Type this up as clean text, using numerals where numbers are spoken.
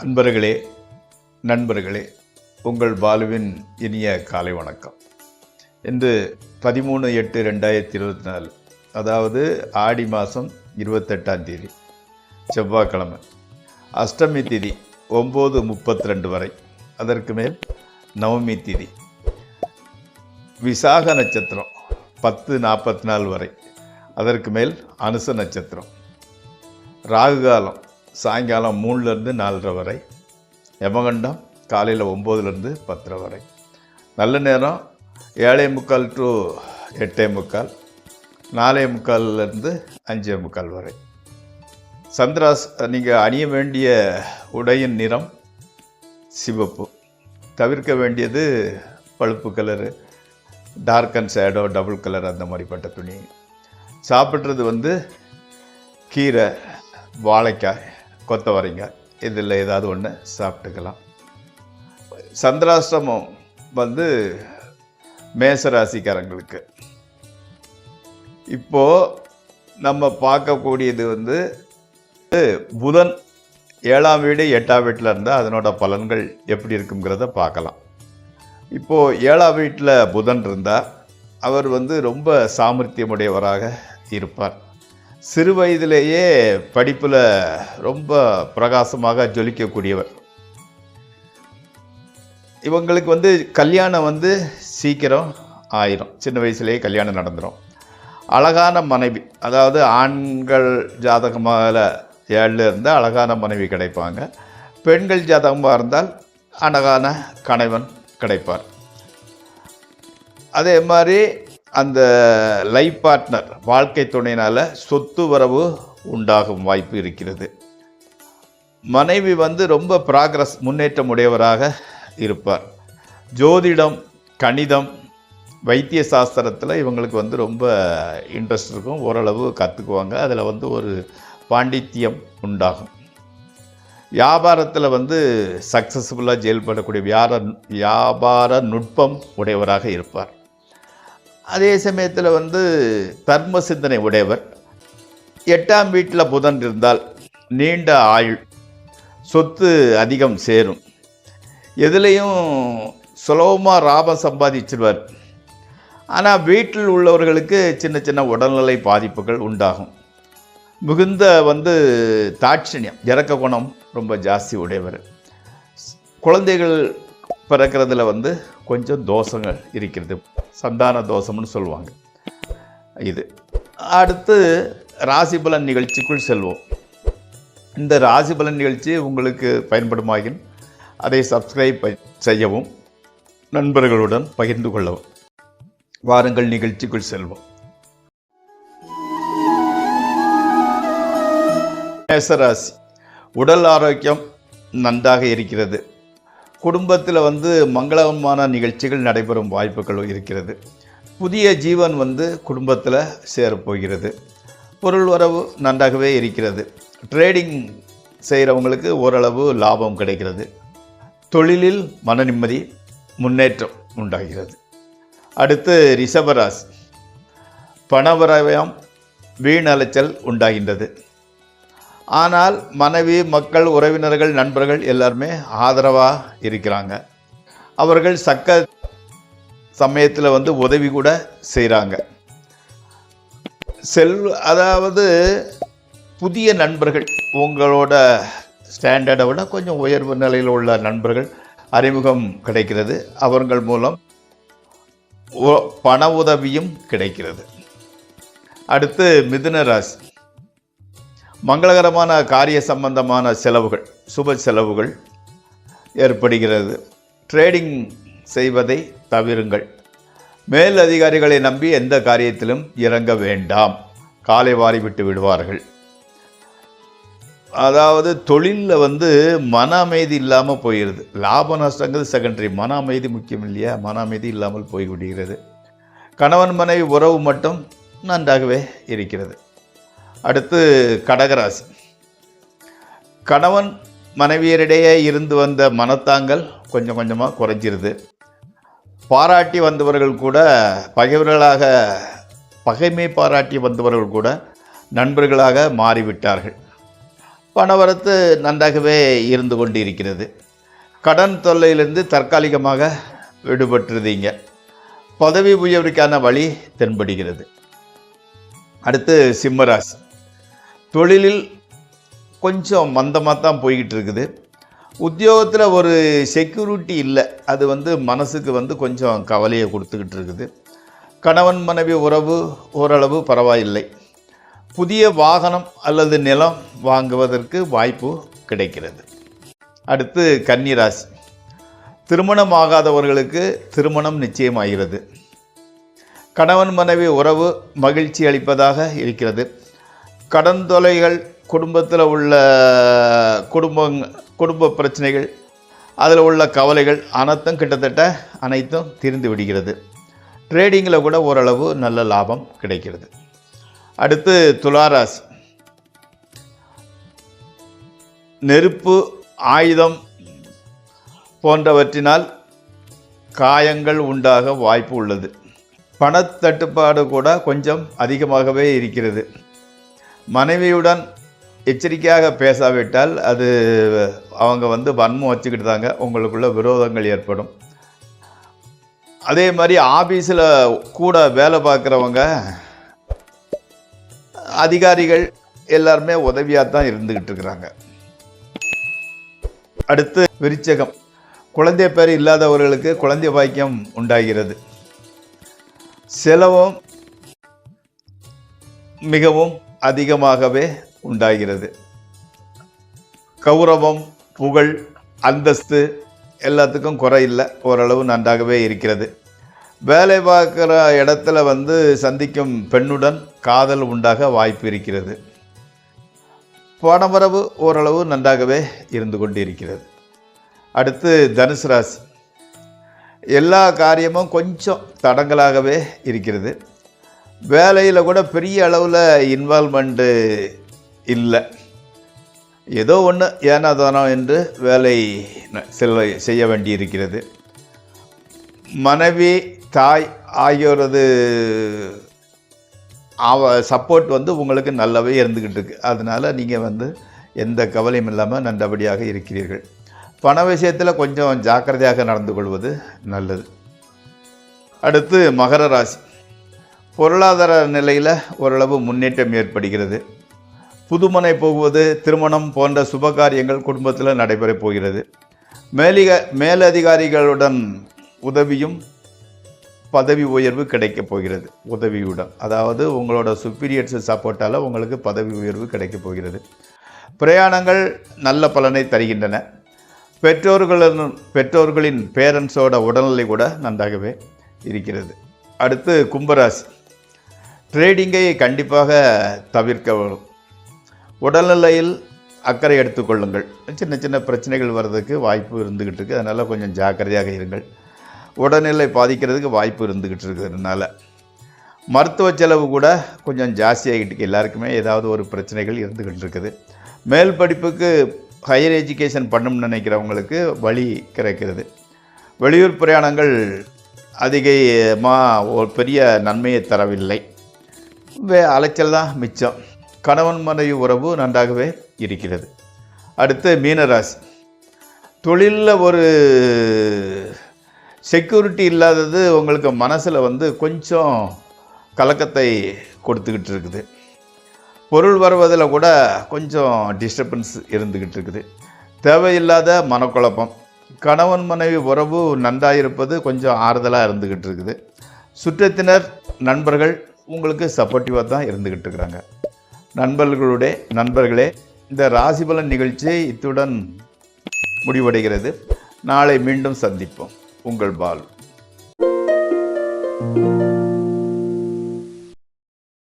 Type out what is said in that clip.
அன்பர்களே, நண்பர்களே, உங்கள் பாலுவின் இனிய காலை வணக்கம். இன்று 13/8/2024, அதாவது ஆடி மாதம் 28ஆம் தேதி, செவ்வாய்க்கிழமை. அஷ்டமி திதி 9:32 வரை, அதற்கு மேல் நவமி திதி. விசாக நட்சத்திரம் 10:44 வரை, அதற்கு மேல் அனுச நட்சத்திரம். ராகு காலம் சாயங்காலம் 3லேருந்து 4:30 வரை. யமகண்டம் காலையில் 9லேருந்து 10:30 வரை. நல்ல நேரம் 7:45 to 8:45, 4:45லேருந்து 5:45 வரை. சந்திராஸ் நீங்கள் அணிய வேண்டிய உடையின் நிறம் சிவப்பு. தவிர்க்க வேண்டியது பழுப்பு colour, dark and shadow, double colour, அந்த மாதிரிப்பட்ட துணி. சாப்பிட்றது கீரை, வாழைக்காய், கொத்தவரைங்காய், இதில் ஏதாவது ஒன்று சாப்பிட்டுக்கலாம். சந்திராஷ்டமம் மேசராசிக்காரங்களுக்கு. இப்போது நம்ம பார்க்கக்கூடியது புதன் 7ஆம் வீடு 8ஆம் வீட்டில் இருந்தால் அதனோட பலன்கள் எப்படி இருக்குங்கிறத பார்க்கலாம். இப்போது 7ஆம் வீட்டில் புதன் இருந்தால் அவர் ரொம்ப சாமர்த்தியமுடையவராக இருப்பார். சிறு வயதிலேயே படிப்பில் ரொம்ப பிரகாசமாக ஜொலிக்கக்கூடியவர். இவங்களுக்கு கல்யாணம் சீக்கிரம் ஆயிரும். சின்ன வயசுலேயே கல்யாணம் நடந்துடும். அழகான மனைவி, அதாவது ஆண்கள் ஜாதகமாக 7 இருந்தால் அழகான மனைவி கிடைப்பாங்க. பெண்கள் ஜாதகமாக இருந்தால் அழகான கணவன் கிடைப்பார். அதே மாதிரி அந்த லைஃப் பார்ட்னர், வாழ்க்கை துணையினால் சொத்து வரவு உண்டாகும் வாய்ப்பு இருக்கிறது. மனைவி ரொம்ப ப்ராக்ரஸ், முன்னேற்றம் உடையவராக இருப்பார். ஜோதிடம், கணிதம், வைத்திய சாஸ்திரத்தில் இவங்களுக்கு ரொம்ப இன்ட்ரெஸ்ட் இருக்கும். ஓரளவு கற்றுக்குவாங்க. அதில் ஒரு பாண்டித்தியம் உண்டாகும். வியாபாரத்தில் சக்ஸஸ்ஃபுல்லாக செயல்படக்கூடிய வியாபார நுட்பம் உடையவராக இருப்பார். அதே சமயத்தில் தர்ம சிந்தனை உடையவர். 8ஆம் வீட்டில் புதன் இருந்தால் நீண்ட ஆயுள், சொத்து அதிகம் சேரும், எதுலேயும் சுலபமாக லாபம் சம்பாதிச்சிடுவார். ஆனால் வீட்டில் உள்ளவர்களுக்கு சின்ன சின்ன உடல்நிலை பாதிப்புகள் உண்டாகும். மிகுந்த தாட்சணியம், இறக்க குணம் ரொம்ப ஜாஸ்தி உடையவர். குழந்தைகள் பிறக்கிறதுல கொஞ்சம் தோஷங்கள் இருக்கிறது, சந்தான தோஷம்னு சொல்லுவாங்க. இது அடுத்து ராசிபலன் நிகழ்ச்சிக்குள் செல்வோம். இந்த ராசிபலன் நிகழ்ச்சி உங்களுக்கு பயன்படுமாயின் அதை சப்ஸ்கிரைப் செய்யவும், நண்பர்களுடன் பகிர்ந்து கொள்ளவும். வாருங்கள், நிகழ்ச்சிக்குள் செல்வோம். மேசராசி. உடல் ஆரோக்கியம் நன்றாக இருக்கிறது. குடும்பத்தில் மங்களகரமான நிகழ்ச்சிகள் நடைபெறும் வாய்ப்புகள் இருக்கிறது. புதிய ஜீவன் குடும்பத்தில் சேரப்போகிறது. பொருள் வரவு நன்றாகவே இருக்கிறது. ட்ரேடிங் செய்கிறவங்களுக்கு ஓரளவு லாபம் கிடைக்கிறது. தொழிலில் மன நிம்மதி, முன்னேற்றம் உண்டாகிறது. அடுத்து ரிஷபராசி. பணவரயம், வீண் அலைச்சல் உண்டாகின்றது. ஆனால் மனைவி, மக்கள், உறவினர்கள், நண்பர்கள் எல்லாருமே ஆதரவாக இருக்கிறாங்க. அவர்கள் சமயத்தில் உதவி கூட செய்கிறாங்க. அதாவது புதிய நண்பர்கள், உங்களோட ஸ்டாண்டர்டை விட கொஞ்சம் உயர்வு நிலையில் உள்ள நண்பர்கள் அறிமுகம் கிடைக்கிறது. அவர்கள் மூலம் பண உதவியும் கிடைக்கிறது. அடுத்து மிதுன ராசி. மங்களகரமான காரிய சம்பந்தமான செலவுகள், சுப செலவுகள் ஏற்படுகிறது. ட்ரேடிங் செய்வதை தவிருங்கள். மேல் அதிகாரிகளை நம்பி எந்த காரியத்திலும் இறங்க வேண்டாம். காலை வாரி விட்டு விடுவார்கள். அதாவது தொழிலில் மன அமைதி இல்லாமல் போயிடுது. லாப நஷ்டங்கள் செகண்டரி, மன அமைதி முக்கியம் இல்லையா? மன அமைதி இல்லாமல் போய்விடுகிறது. கணவன் மனைவி உறவு மட்டும் நன்றாகவே இருக்கிறது. அடுத்து கடகராசி. கணவன் மனைவியரிடையே இருந்து வந்த மனத்தாங்கள் கொஞ்சம் கொஞ்சமாக குறைஞ்சிருது. பாராட்டி வந்தவர்கள் கூட பகைமை பாராட்டி வந்தவர்கள் கூட நண்பர்களாக மாறிவிட்டார்கள். பணவரத்து நன்றாகவே இருந்து கொண்டு இருக்கிறது. கடன் தொல்லையிலிருந்து தற்காலிகமாக விடுபட்டுருதீங்க. பதவி உயர்வுக்கான வழி தென்படுகிறது. அடுத்து சிம்மராசி. தொழிலில் கொஞ்சம் மந்தமாக தான் போய்கிட்டு இருக்குது. உத்தியோகத்தில் ஒரு செக்யூரிட்டி இல்லை. அது மனசுக்கு கொஞ்சம் கவலையை கொடுத்துக்கிட்டு இருக்குது. கணவன் மனைவி உறவு ஓரளவு பரவாயில்லை. புதிய வாகனம் அல்லது நிலம் வாங்குவதற்கு வாய்ப்பு கிடைக்கிறது. அடுத்து கன்னிராசி. திருமணம் ஆகாதவர்களுக்கு திருமணம் நிச்சயமாகிறது. கணவன் மனைவி உறவு மகிழ்ச்சி அளிப்பதாக இருக்கிறது. கடன் தொல்லைகள், குடும்பத்தில் உள்ள குடும்ப பிரச்சனைகள், அதில் உள்ள கவலைகள் அனைத்தும் தீர்ந்து விடுகிறது. ட்ரேடிங்கில் கூட ஓரளவு நல்ல லாபம் கிடைக்கிறது. அடுத்து துளாராசி. நெருப்பு, ஆயுதம் போன்றவற்றினால் காயங்கள் உண்டாக வாய்ப்பு உள்ளது. பணத்தட்டுப்பாடு கூட கொஞ்சம் அதிகமாகவே இருக்கிறது. மனைவியுடன் எச்சரிக்கையாக பேசாவிட்டால் அது அவங்க வன்மம் வச்சுக்கிட்டு தாங்க உங்களுக்குள்ள விரோதங்கள் ஏற்படும். அதே மாதிரி ஆஃபீஸில் கூட வேலை பார்க்குறவங்க, அதிகாரிகள் எல்லாருமே உதவியாக தான் இருந்துக்கிட்டு இருக்கிறாங்க. அடுத்து விருச்சகம். குழந்தை பேர் இல்லாதவர்களுக்கு குழந்தை பாக்கியம் உண்டாகிறது. செலவும் மிகவும் அதிகமாகவே உண்டாகிறது. கௌரவம், புகழ், அந்தஸ்து எல்லாத்துக்கும் குறை இல்லை, ஓரளவு நன்றாகவே இருக்கிறது. வேலை பார்க்குற இடத்துல சந்திக்கும் பெண்ணுடன் காதல் உண்டாக வாய்ப்பு இருக்கிறது. பணவரவு ஓரளவு நன்றாகவே இருந்து கொண்டு இருக்கிறது. அடுத்து தனுசு ராசி. எல்லா காரியமும் கொஞ்சம் தடங்களாகவே இருக்கிறது. வேலையில் கூட பெரிய அளவில் இன்வால்மெண்ட்டு இல்லை. ஏதோ ஒன்று ஏனாதானோ என்று வேலை செய்ய வேண்டியிருக்கிறது. மனைவி, தாய் ஆகியோரது சப்போர்ட் உங்களுக்கு நல்லாவே இருந்துக்கிட்டு இருக்கு. அதனால் நீங்கள் எந்த கவலையும் இல்லாமல் நல்லபடியாக இருக்கிறீர்கள். பண விஷயத்தில் கொஞ்சம் ஜாக்கிரதையாக நடந்து கொள்வது நல்லது. அடுத்து மகர ராசி. பொருளாதார நிலையில் ஓரளவு முன்னேற்றம் ஏற்படுகிறது. புதுமனை போகுவது, திருமணம் போன்ற சுபகாரியங்கள் குடும்பத்தில் நடைபெறப் போகிறது. மேலதிகாரிகளுடன் உதவியும் பதவி உயர்வு கிடைக்கப் போகிறது. உதவியுடன், அதாவது உங்களோட சுப்பீரியர்ஸ் சப்போர்ட்டால் உங்களுக்கு பதவி உயர்வு கிடைக்கப் போகிறது. பிரயாணங்கள் நல்ல பலனை தருகின்றன. பெற்றோர்களின் பேரண்ட்ஸோட உடல்நிலை கூட நன்றாகவே இருக்கிறது. அடுத்து கும்பராசி. ட்ரேடிங்கை கண்டிப்பாக தவிர்க்க வரும். உடல்நிலையில் அக்கறை எடுத்துக்கொள்ளுங்கள். சின்ன சின்ன பிரச்சனைகள் வர்றதுக்கு வாய்ப்பு இருந்துக்கிட்டு இருக்குது. அதனால் கொஞ்சம் ஜாக்கிரதையாக இருங்கள். உடல்நிலை பாதிக்கிறதுக்கு வாய்ப்பு இருந்துக்கிட்டு இருக்கிறதுனால மருத்துவ செலவு கூட கொஞ்சம் ஜாஸ்தியாகிட்டு எல்லாருக்குமே ஏதாவது ஒரு பிரச்சனைகள் இருந்துக்கிட்டு இருக்குது. மேல் படிப்புக்கு ஹையர் எஜுகேஷன் பண்ணணும்னு நினைக்கிறவங்களுக்கு வழி கிடைக்கிறது. வெளியூர் பிரயாணங்கள் அதிகமாக ஒரு பெரிய நன்மையை தரவில்லை. அலைச்சல் தான் மிச்சம். கணவன் மனைவி உறவு நன்றாகவே இருக்கிறது. அடுத்து மீனராசி. தொழிலில் ஒரு செக்யூரிட்டி இல்லாதது உங்களுக்கு மனசில் கொஞ்சம் கலக்கத்தை கொடுத்துக்கிட்டு இருக்குது. பொருள் வருவதில் கூட கொஞ்சம் டிஸ்டர்பன்ஸ் இருந்துக்கிட்டு இருக்குது. தேவையில்லாத மனக்குழப்பம். கணவன் மனைவி உறவு நன்றாயிருப்பது கொஞ்சம் ஆறுதலாக இருந்துக்கிட்டு இருக்குது. சுற்றத்தினர், நண்பர்கள் உங்களுக்கு சப்போர்ட்டிவாக தான் இருந்துக்கிட்டு இருக்கிறாங்க. நண்பர்களே, இந்த ராசிபலன் நிகழ்ச்சி இத்துடன் முடிவடைகிறது. நாளை மீண்டும் சந்திப்போம். உங்கள் பாலு.